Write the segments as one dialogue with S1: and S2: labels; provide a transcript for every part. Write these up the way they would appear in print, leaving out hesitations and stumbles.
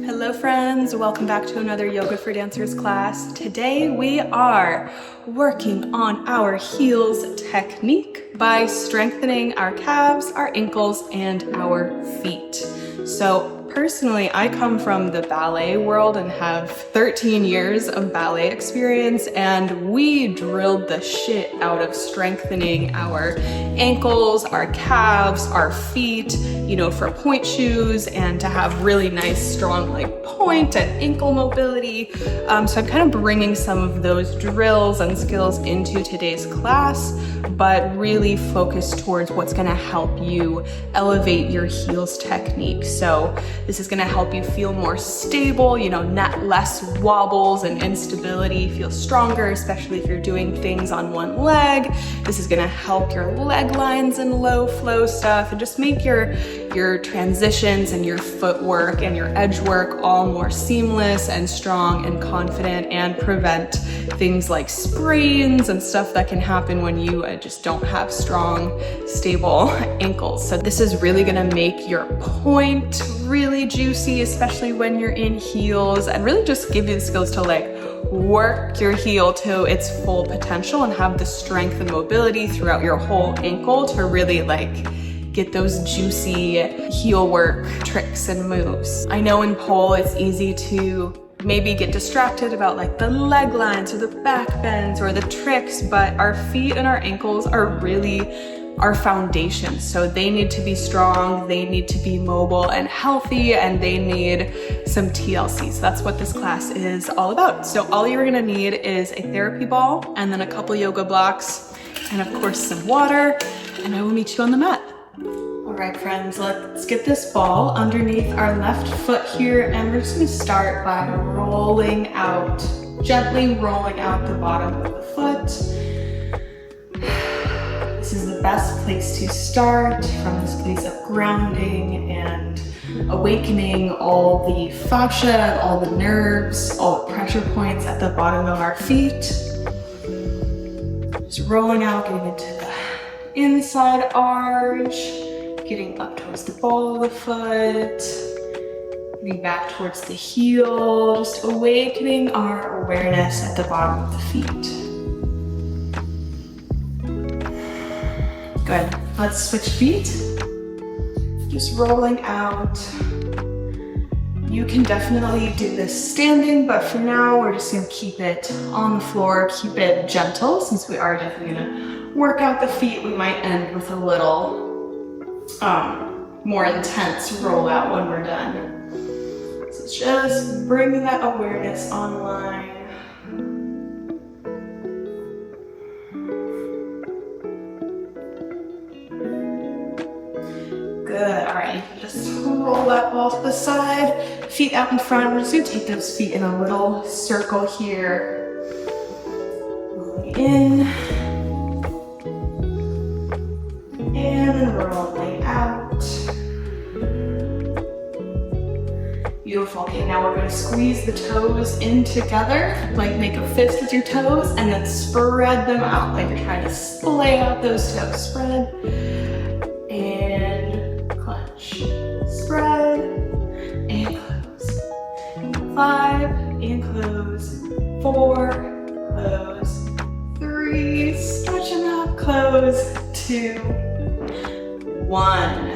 S1: Hello friends, welcome back to another Yoga for Dancers class. Today we are working on our heels technique by strengthening our calves, our ankles, and our feet. So personally, I come from the ballet world and have 13 years of ballet experience, and we drilled the shit out of strengthening our ankles, our calves, our feet, for point shoes and to have really nice, strong point and ankle mobility. So I'm kind of bringing some of those drills and skills into today's class, but really focus towards what's gonna help you elevate your heels technique. So this is gonna help you feel more stable, not less wobbles and instability, feel stronger, especially if you're doing things on one leg. This is gonna help your leg lines and low flow stuff and just make your transitions and your footwork and your edge work all more seamless and strong and confident, and prevent things like sprains and stuff that can happen when you just don't have strong, stable ankles. So this is really gonna make your point really juicy, especially when you're in heels, and really just give you the skills to work your heel to its full potential and have the strength and mobility throughout your whole ankle to really get those juicy heel work tricks and moves. I know in pole it's easy to maybe get distracted about the leg lines or the back bends or the tricks, but our feet and our ankles are really our foundation. So they need to be strong, they need to be mobile and healthy, and they need some TLC. So that's what this class is all about. So all you're gonna need is a therapy ball and then a couple yoga blocks and of course some water, and I will meet you on the mat. All right, friends, let's get this ball underneath our left foot here, and we're just gonna start by gently rolling out the bottom of the foot. This is the best place to start, from this place of grounding and awakening all the fascia, all the nerves, all the pressure points at the bottom of our feet. Just rolling out, getting into the inside arch, getting up towards the ball of the foot, getting back towards the heel, just awakening our awareness at the bottom of the feet. Good. Let's switch feet. Just rolling out. You can definitely do this standing, but for now we're just gonna keep it on the floor, keep it gentle, since we are definitely gonna work out the feet. We might end with a little more intense rollout when we're done. So just bringing that awareness online. Good, all right, just roll that ball to the side, feet out in front. We're just gonna take those feet in a little circle here. Rolling in, and rolling out. Beautiful, okay, now we're gonna squeeze the toes in together, make a fist with your toes, and then spread them out, like you're trying to splay out those toes. Spread, and clench. Spread, and close. 5, and close. 4, close. 3, stretch them out, close. 2, 1.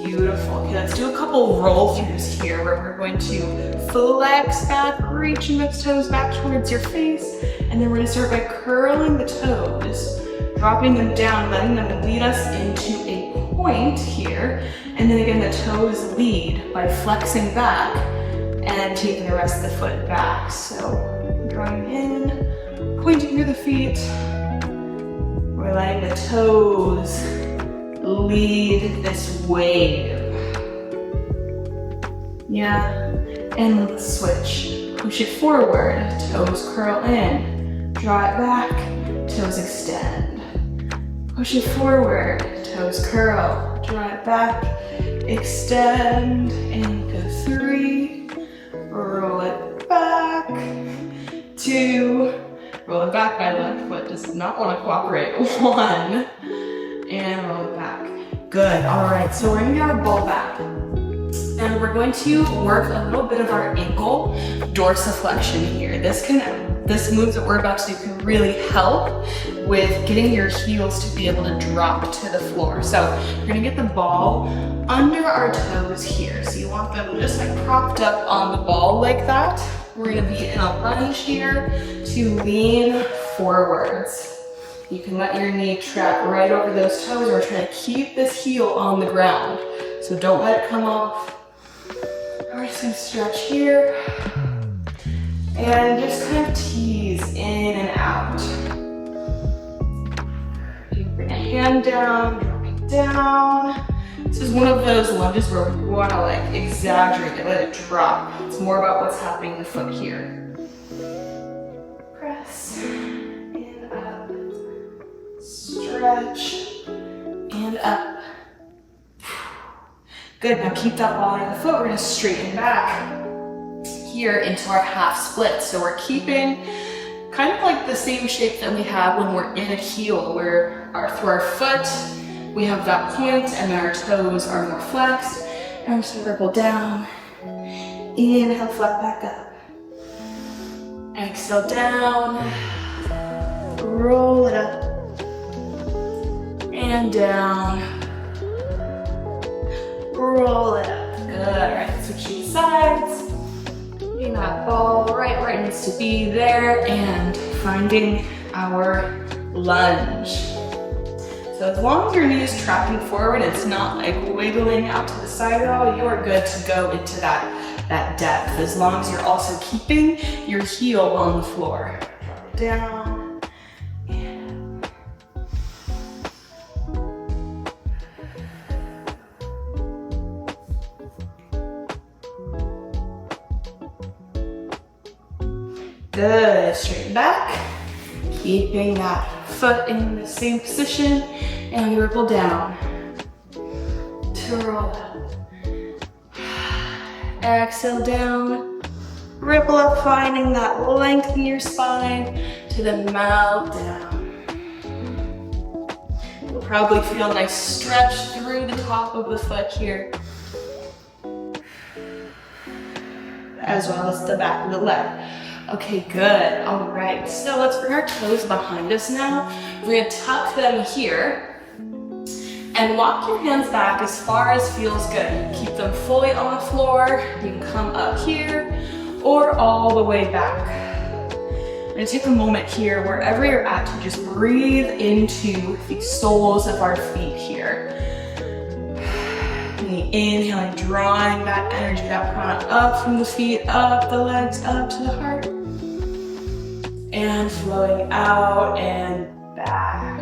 S1: Beautiful. Okay, let's do a couple roll throughs here where we're going to flex back, reaching those toes back towards your face, and then we're going to start by curling the toes, dropping them down, letting them lead us into a point here, and then again the toes lead by flexing back and taking the rest of the foot back. So drawing in, pointing through the feet, we're letting the toes lead this wave. Yeah, and let's switch. Push it forward, toes curl in, draw it back, toes extend. Push it forward, toes curl, draw it back, extend, and go 3, roll it back, 2, roll it back. My left foot does not want to cooperate. 1, and roll it back. Good, all right, so we're gonna get our ball back. And And we're going to work a little bit of our ankle dorsiflexion here. This move that we're about to do can really help with getting your heels to be able to drop to the floor. So you're gonna get the ball under our toes here. So you want them just like propped up on the ball like that. We're gonna be in a lunge here to lean forwards. You can let your knee track right over those toes. We're trying to keep this heel on the ground. So don't let it come off. We're just gonna stretch here. And just kind of tease in and out. You bring a hand down, dropping down. This is one of those lunges where we want to like exaggerate it, let it drop. It's more about what's happening in the foot here. Press and up. Stretch and up. Good, now keep that ball under the foot. We're gonna straighten back here into our half split. So we're keeping kind of like the same shape that we have when we're in a heel, where through our foot, we have that point and our toes are more flexed. And I'm just gonna ripple down, inhale, flat back up. Exhale down, roll it up, and down, roll it up. Good, all right, switching sides. Getting that ball right where it needs to be there and finding our lunge. So as long as your knee is tracking forward, it's not like wiggling out to the side at all, you are good to go into that depth, as long as you're also keeping your heel on the floor. Drop it down. And good, straighten back, keeping that foot in the same position, and ripple down to roll up. Exhale down, ripple up, finding that length in your spine to then melt down. You'll probably feel a nice stretch through the top of the foot here, as well as the back of the leg. Okay, good. All right, so let's bring our toes behind us now. We're gonna tuck them here and walk your hands back as far as feels good. Keep them fully on the floor. You can come up here or all the way back. I'm gonna take a moment here, wherever you're at, to just breathe into the soles of our feet here. Inhaling, drawing that energy, that prana up from the feet, up the legs, up to the heart. And flowing out and back.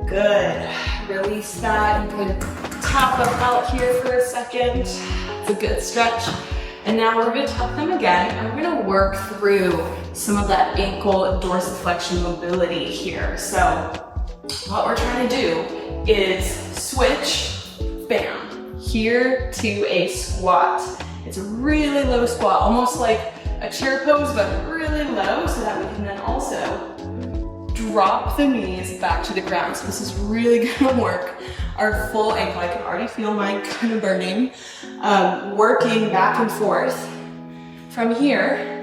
S1: Good. Release that. You can tap them out here for a second. It's a good stretch. And now we're gonna tuck them again, and we're gonna work through some of that ankle dorsiflexion mobility here. So what we're trying to do is switch, bam, here to a squat. It's a really low squat, almost like a chair pose, but really low, so that we can then also drop the knees back to the ground. So this is really gonna work our full ankle. I can already feel mine kind of burning. Working back and forth. From here,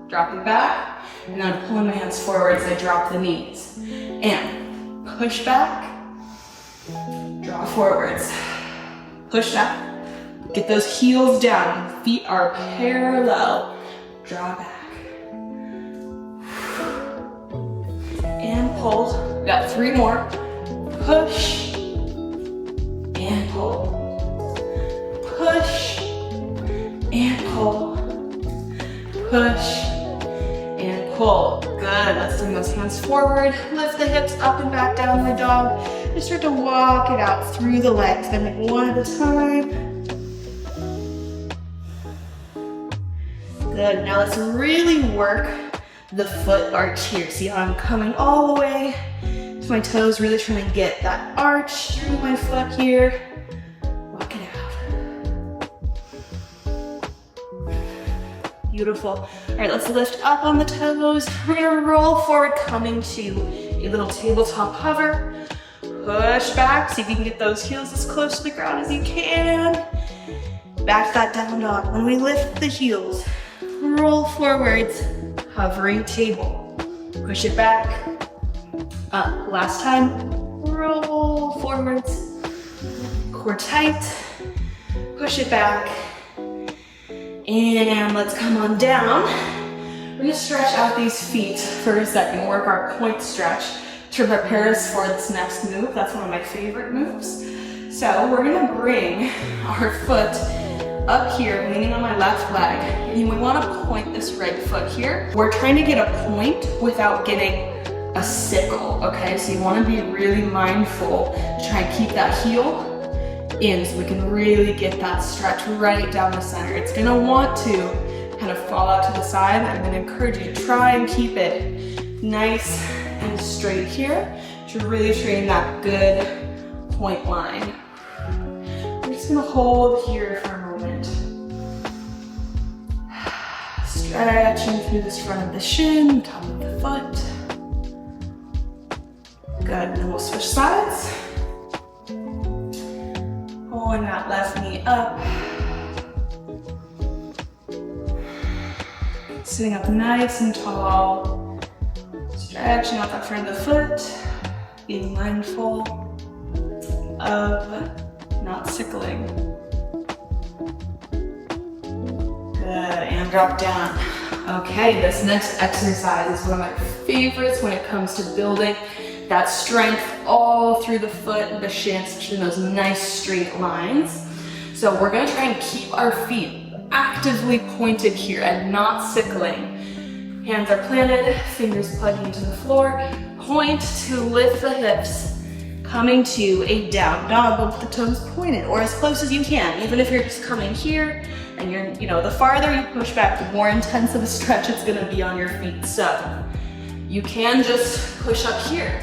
S1: dropping back, and then pulling my hands forward as I drop the knees. And push back, draw forwards. Push up, get those heels down. Feet are parallel. Draw back. And pull. We've got 3 more. Push and pull. Push and pull. Push and pull. Good. Let's bring those hands forward. Lift the hips up and back, downward dog. Just start to walk it out through the legs. Then one at a time. Good. Now let's really work the foot arch here. See how I'm coming all the way to my toes, really trying to get that arch through my foot here. Walk it out. You Beautiful. All right, let's lift up on the toes. We're gonna roll forward, coming to a little tabletop hover. Push back, see if you can get those heels as close to the ground as you can. Back to that down dog. When we lift the heels, roll forwards, hovering table. Push it back, up. Last time, roll forwards, core tight, push it back, and let's come on down. We're gonna stretch out these feet for a second, work our point stretch to prepare us for this next move. That's one of my favorite moves. So we're gonna bring our foot up here, leaning on my left leg, and we wanna point this right foot here. We're trying to get a point without getting a sickle, okay? So you wanna be really mindful to try and keep that heel in so we can really get that stretch right down the center. It's gonna want to kind of fall out to the side. I'm gonna encourage you to try and keep it nice and straight here to really train that good point line. I'm just gonna hold here for a moment. Stretching through this front of the shin, top of the foot. Good, and then we'll switch sides. Pulling that left knee up. Sitting up nice and tall. Stretching out that front of the foot. Being mindful of not sickling. Good, and drop down. Okay, this next exercise is one of my favorites when it comes to building that strength all through the foot and the shin, especially in those nice straight lines. So we're gonna try and keep our feet actively pointed here and not sickling. Hands are planted, fingers plugging into the floor. Point to lift the hips, coming to a down dog with the toes pointed, or as close as you can. Even if you're just coming here and you're, the farther you push back, the more intense of a stretch it's gonna be on your feet. So you can just push up here,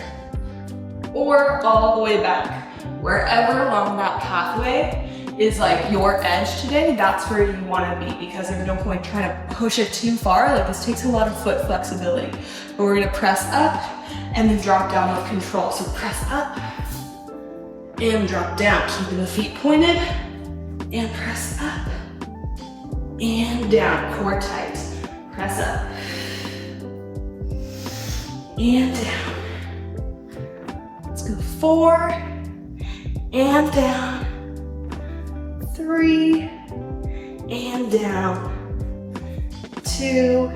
S1: or all the way back. Wherever along that pathway is like your edge today, that's where you wanna be, because there's no point trying to push it too far. Like, this takes a lot of foot flexibility. But we're gonna press up and then drop down with control. So press up and drop down, keeping the feet pointed, and press up and down, core tight. Press up and down. 4 and down, 3 and down, 2,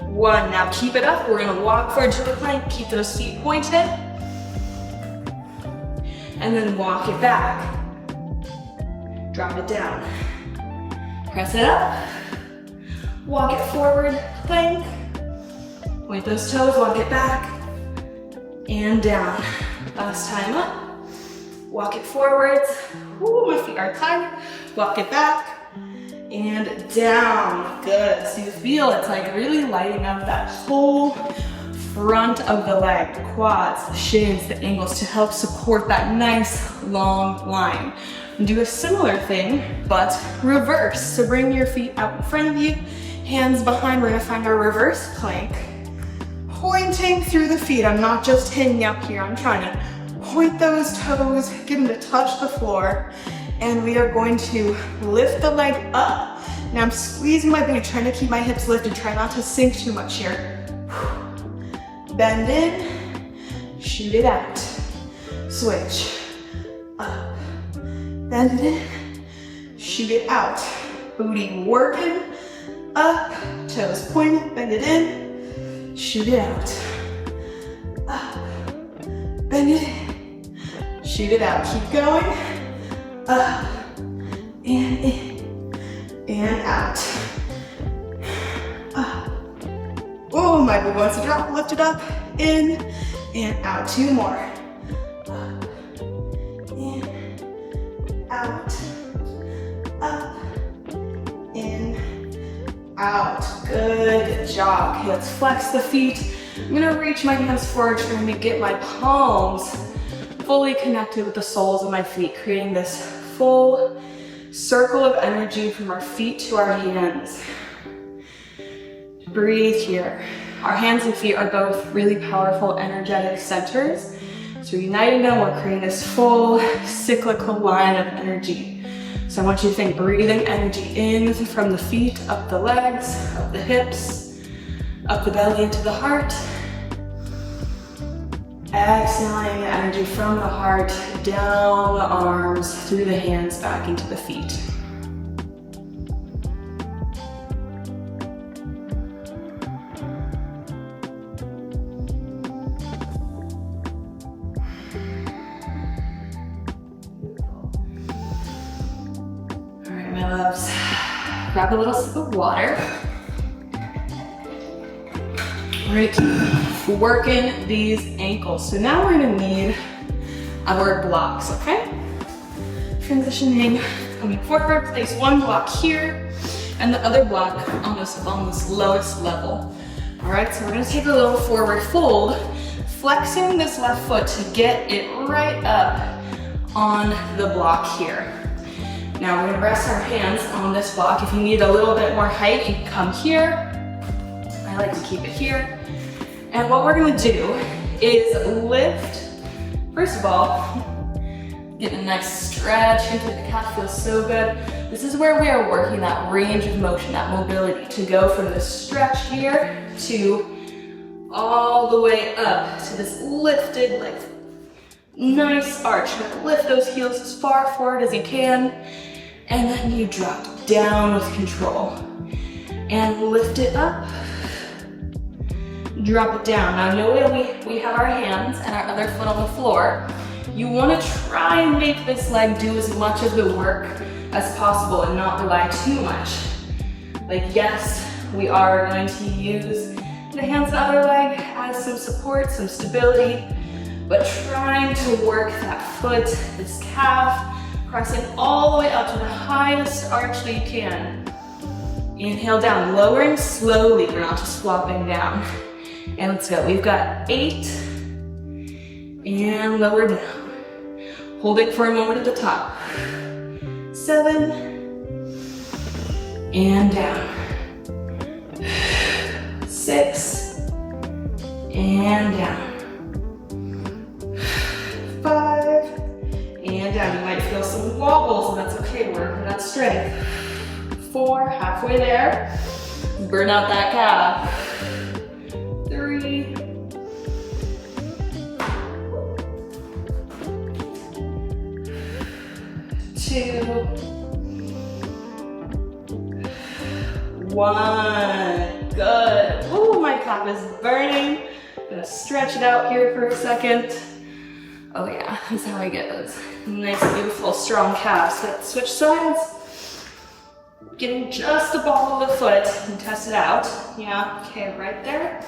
S1: 1. Now keep it up. We're gonna walk forward to the plank, keep those feet pointed, and then walk it back. Drop it down. Press it up, walk it forward, plank, point those toes, walk it back, and down. Last time up. Walk it forwards. Ooh, my feet are tight. Walk it back and down. Good. So you feel it's like really lighting up that whole front of the leg, the quads, the shins, the ankles, to help support that nice long line. And do a similar thing, but reverse. So bring your feet out in front of you, hands behind. We're gonna find our reverse plank. Pointing through the feet. I'm not just hanging up here. I'm trying to point those toes, get them to touch the floor. And we are going to lift the leg up. Now I'm squeezing my booty, trying to keep my hips lifted. Try not to sink too much here. Bend in, shoot it out. Switch, up. Bend it in, shoot it out. Booty working, up, toes pointed, bend it in, shoot it out. Up, bend it in, shoot it out. Keep going, up, and in, and out. Up. Oh, my booty wants to drop, lift it up, in, and out. 2 more. Up, in, out, up, in, out. Good job. Okay, let's flex the feet. I'm gonna reach my hands forward, trying to get my palms fully connected with the soles of my feet, creating this full circle of energy from our feet to our hands. Breathe here. Our hands and feet are both really powerful energetic centers. So uniting them, we're creating this full cyclical line of energy. So I want you to think breathing energy in from the feet, up the legs, up the hips, up the belly into the heart. Exhaling the energy from the heart, down the arms, through the hands, back into the feet. All right, my loves, grab a little sip of water. We're gonna keep working these ankles. So now we're gonna need our blocks, okay? Transitioning, coming forward, place one block here and the other block on this lowest level. All right, so we're gonna take a little forward fold, flexing this left foot to get it right up on the block here. Now we're gonna rest our hands on this block. If you need a little bit more height, you can come here. I like to keep it here. And what we're gonna do is lift, first of all, get a nice stretch into the calf, feels so good. This is where we are working that range of motion, that mobility, to go from this stretch here to all the way up to this lifted, like, nice arch. Lift those heels as far forward as you can, and then you drop down with control. And lift it up. Drop it down. Now know that we have our hands and our other foot on the floor. You want to try and make this leg do as much of the work as possible and not rely too much. Like, yes, we are going to use the hands and other leg as some support, some stability, but trying to work that foot, this calf, pressing all the way up to the highest arch that you can. Inhale down, lowering slowly. We're not just flopping down. And let's go. We've got 8 and lower down. Hold it for a moment at the top. 7 and down. 6 and down. 5 and down. You might feel some wobbles, and that's okay. Working that strength. 4, halfway there. Burn out that calf. 3, 2, 1. Good. Ooh, my calf is burning. I'm gonna stretch it out here for a second. Oh yeah, that's how I get those nice, beautiful, strong calves. Let's switch sides. Getting just the ball of the foot and test it out. Yeah, okay, right there.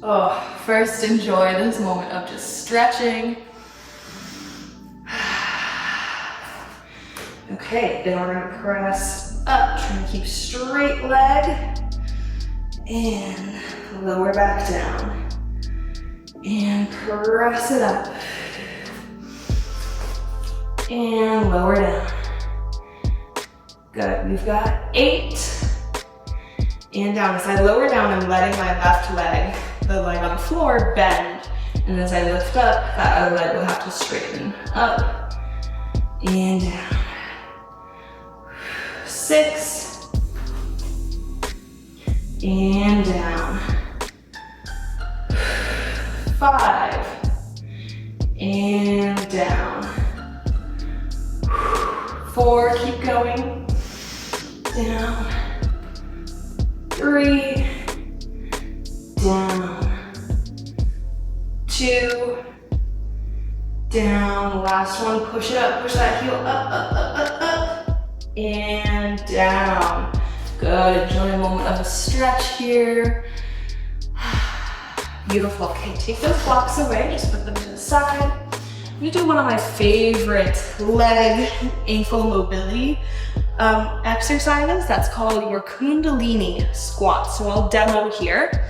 S1: Oh, first enjoy this moment of just stretching. Okay, then we're gonna press up, trying to keep straight leg, and lower back down, and press it up, and lower down. Good, we've got 8, and down. As I lower down, I'm letting my left leg, the leg on the floor, bend. And as I lift up, that other leg will have to straighten up and down. 6 and down. 5 and down. 4, keep going. Down. 3, down. 2, down. Last one, push it up, push that heel up, and down. Good, enjoy a moment of a stretch here. Beautiful, okay, take those blocks away, just put them to the side. I'm gonna do one of my favorite leg ankle mobility exercises. That's called your Kundalini squat. So I'll demo here.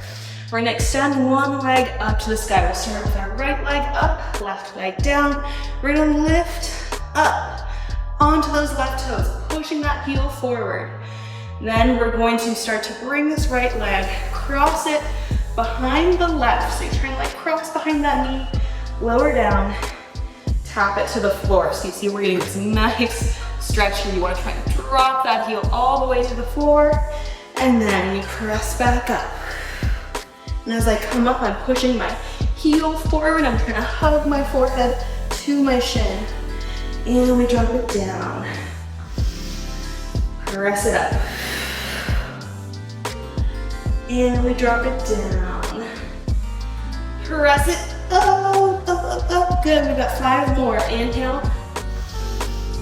S1: We're gonna extend one leg up to the sky. We'll start with our right leg up, left leg down. We're gonna lift up, onto those left toes, pushing that heel forward. Then we're going to start to bring this right leg, cross it behind the left. So you're trying to like cross behind that knee, lower down, tap it to the floor. So you see we're getting this nice stretch here. You want to try and drop that heel all the way to the floor, and then we press back up. And as I come up, I'm pushing my heel forward. I'm trying to hug my forehead to my shin. And we drop it down. Press it up. And we drop it down. Press it up, up, up, up. Good, we've got 5 more. Inhale.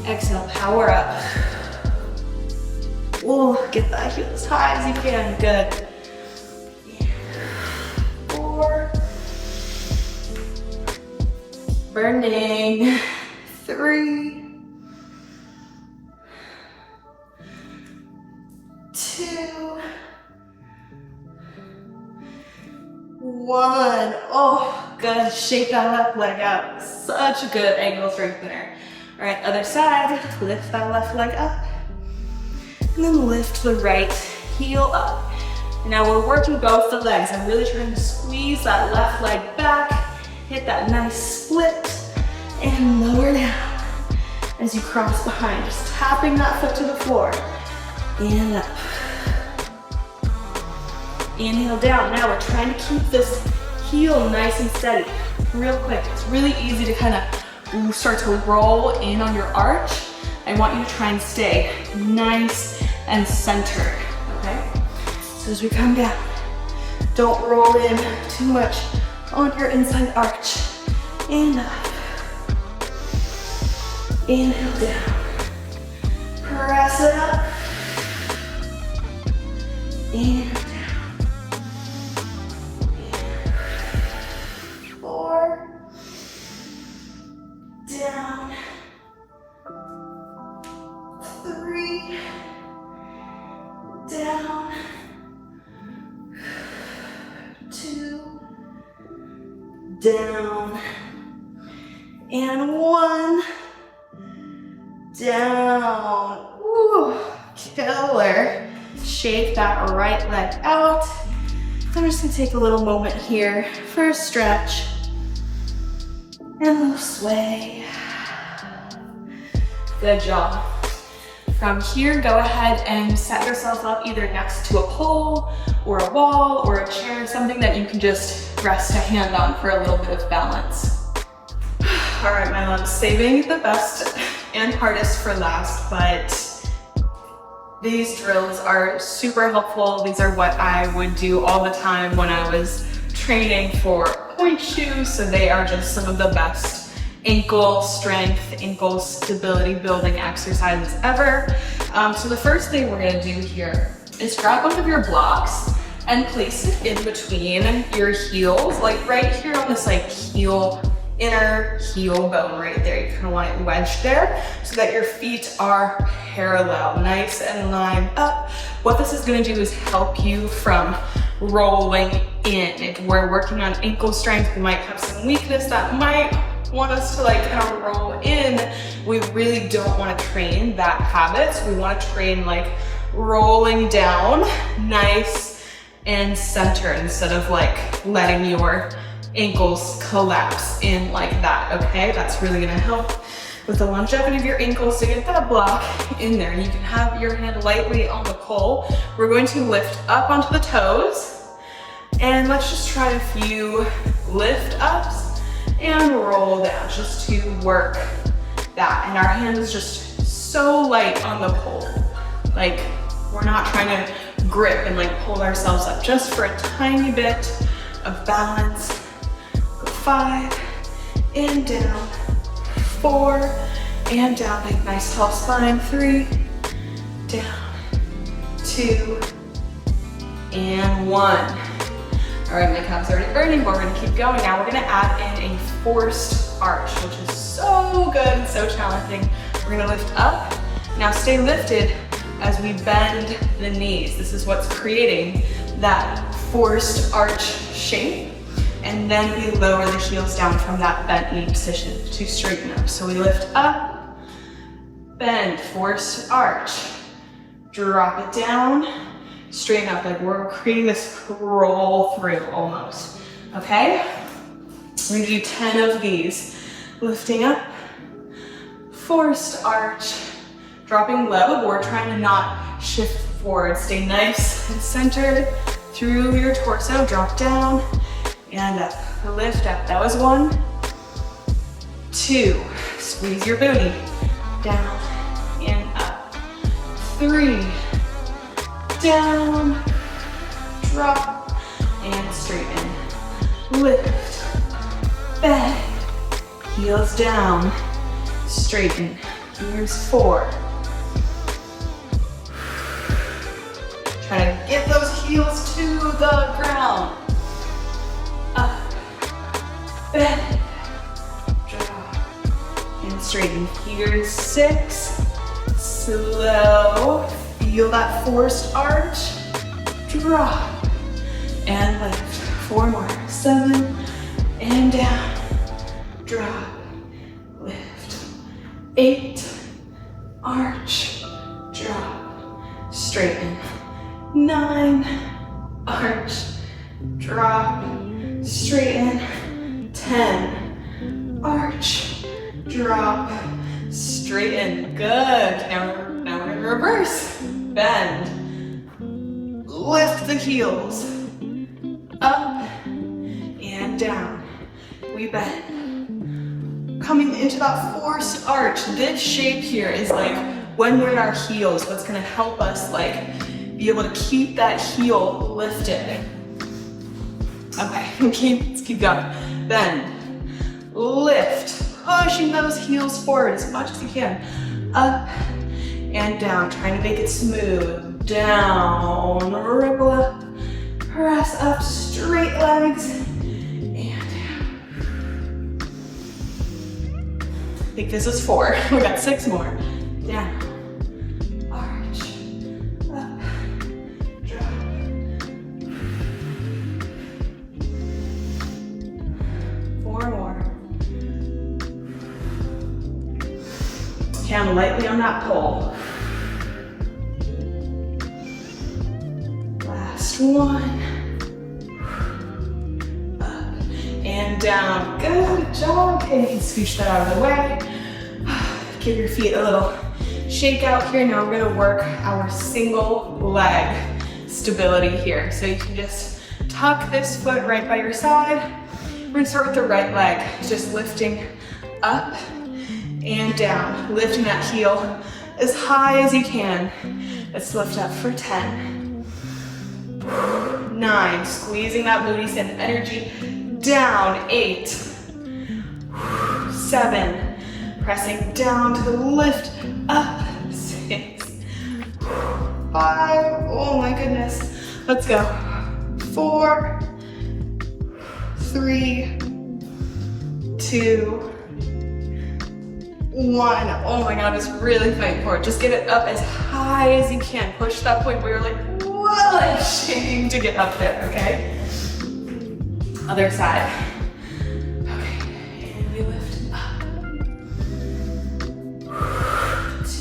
S1: Exhale, power up. Oh, get that heel as high as you can. Good. 4. Burning. 3. 2. 1. Oh, good. Shake that left leg out. Such a good ankle strengthener. All right, other side. Lift that left leg up. And then lift the right heel up. Now we're working both the legs. I'm really trying to squeeze that left leg back. Hit that nice split. And lower down. As you cross behind, just tapping that foot to the floor. And up. Inhale down. Now we're trying to keep this heel nice and steady. Real quick, it's really easy to kind of start to roll in on your arch. I want you to try and stay nice and centered, okay? So as we come down, don't roll in too much on your inside arch. And up. Inhale down. Press it up. And down. 4. Down. 3. Down. 2. Down. And 1. Down. Ooh, killer. Shake that right leg out. I'm just gonna take a little moment here for a stretch and a little sway. Good job. From here, go ahead and set yourself up either next to a pole or a wall or a chair, something that you can just rest a hand on for a little bit of balance. All right, my loves, saving the best and hardest for last, but these drills are super helpful. These are what I would do all the time when I was training for point shoes, so they are just some of the best ankle strength, ankle stability building exercises ever. So the first thing we're gonna do here is grab one of your blocks and place it in between your heels, like right here on this like heel, inner heel bone right there. You kind of want it wedged there so that your feet are parallel, nice and lined up. What this is going to do is help you from rolling in. If we're working on ankle strength, we might have some weakness that might want us to like kind of roll in. We really don't want to train that habit. So we want to train like rolling down, nice and centered, instead of like letting your ankles collapse in like that, okay? That's really gonna help with the longevity of your ankles to get that block in there. You can have your hand lightly on the pole. We're going to lift up onto the toes, and let's just try a few lift ups and roll down just to work that. And our hand is just so light on the pole. Like, we're not trying to grip and like pull ourselves up, just for a tiny bit of balance. 5 and down, 4 and down, like nice tall spine. 3, down, 2 and 1. All right, my calves are already burning, but we're gonna keep going. Now we're gonna add in a forced arch, which is so good and so challenging. We're gonna lift up. Now stay lifted as we bend the knees. This is what's creating that forced arch shape. And then we lower the heels down from that bent knee position to straighten up. So we lift up, bend, force arch. Drop it down, straighten up, like we're creating this roll through almost, okay? We're gonna do 10 of these. Lifting up, forced arch, dropping low, but we're trying to not shift forward. Stay nice and centered through your torso. Drop down and up, lift up. That was 1, 2, squeeze your booty, down and up. 3, down, drop, and straighten. Lift, bend, heels down, straighten. Here's 4. Try to get those heels to the ground. Up, bend, drop, and straighten. Here's 6. Slow. Feel that forced arch. Drop and lift. 4 more. 7 and down. Drop, lift. 8, arch, drop, straighten. 9, arch, drop, straighten. 10, arch, drop, straighten. Good. Now we're gonna reverse. Bend. Lift the heels. Up and down. We bend. Coming into that forced arch. This shape here is like when we're in our heels, what's gonna help us like be able to keep that heel lifted. Okay, let's keep going. Bend, lift, pushing those heels forward as much as you can. Up and down, trying to make it smooth. Down, ripple up, press up, straight legs, and down. I think this is 4. We got 6 more. Down, arch, up, drop. 4 more. Hand lightly on that pole. Last one. Up and down. Good job. Okay, you can scooch that out of the way. Give your feet a little shake out here. Now we're gonna work our single leg stability here. So you can just tuck this foot right by your side. We're gonna start with the right leg, just lifting up and down, lifting that heel as high as you can. Let's lift up for 10, 9, squeezing that booty, send energy down, 8, 7, pressing down to the lift, up, 6, 5, oh my goodness, let's go, 4, 3, 2, 1. Oh my God, I was really fighting for it. Just get it up as high as you can. Push that point where you're like, whoa, like shaking to get up there, okay? Other side. Okay, and we lift up. 2,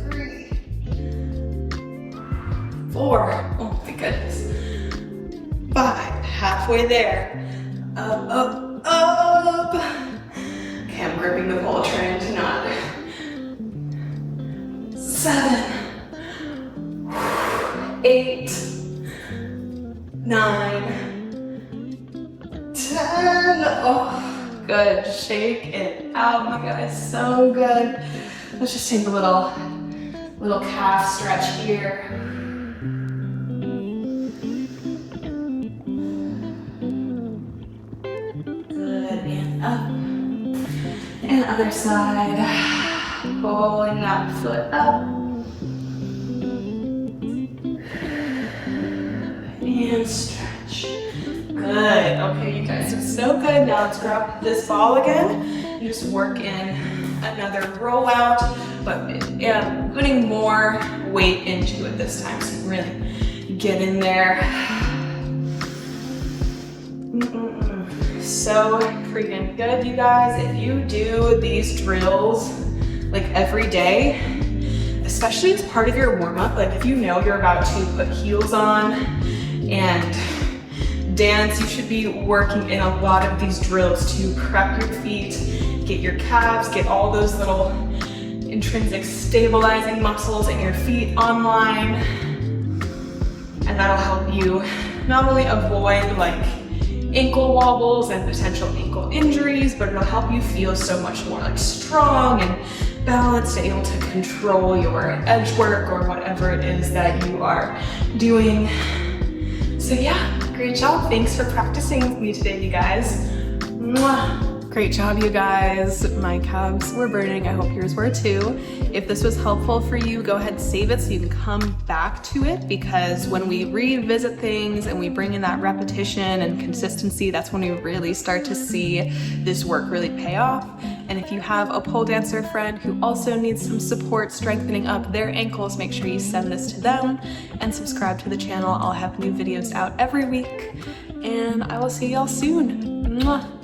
S1: 3, 4. Oh my goodness. 5, halfway there. Up, up, up. Okay, I'm gripping the pole, trying to not. 7, 8, 9, 10. Oh, good. Shake it out. Oh my God, it's so good. Let's just take a little calf stretch here. Good, and up. And other side. Pulling that foot up. And stretch. Good. Okay, you guys are so good. Now let's grab this ball again and just work in another rollout, but putting more weight into it this time, so you really get in there. So so freaking good, you guys. If you do these drills like every day, especially as part of your warm-up, like if you know you're about to put heels on and dance, you should be working in a lot of these drills to prep your feet, get your calves, get all those little intrinsic stabilizing muscles in your feet online. And that'll help you not only avoid like ankle wobbles and potential ankle injuries, but it'll help you feel so much more like strong and balanced and able to control your edge work or whatever it is that you are doing. So yeah, great job. Thanks for practicing with me today, you guys. Mwah. Great job, you guys. My calves were burning. I hope yours were too. If this was helpful for you, go ahead and save it so you can come back to it, because when we revisit things and we bring in that repetition and consistency, that's when we really start to see this work really pay off. And if you have a pole dancer friend who also needs some support strengthening up their ankles, make sure you send this to them and subscribe to the channel. I'll have new videos out every week, and I will see y'all soon. Mwah.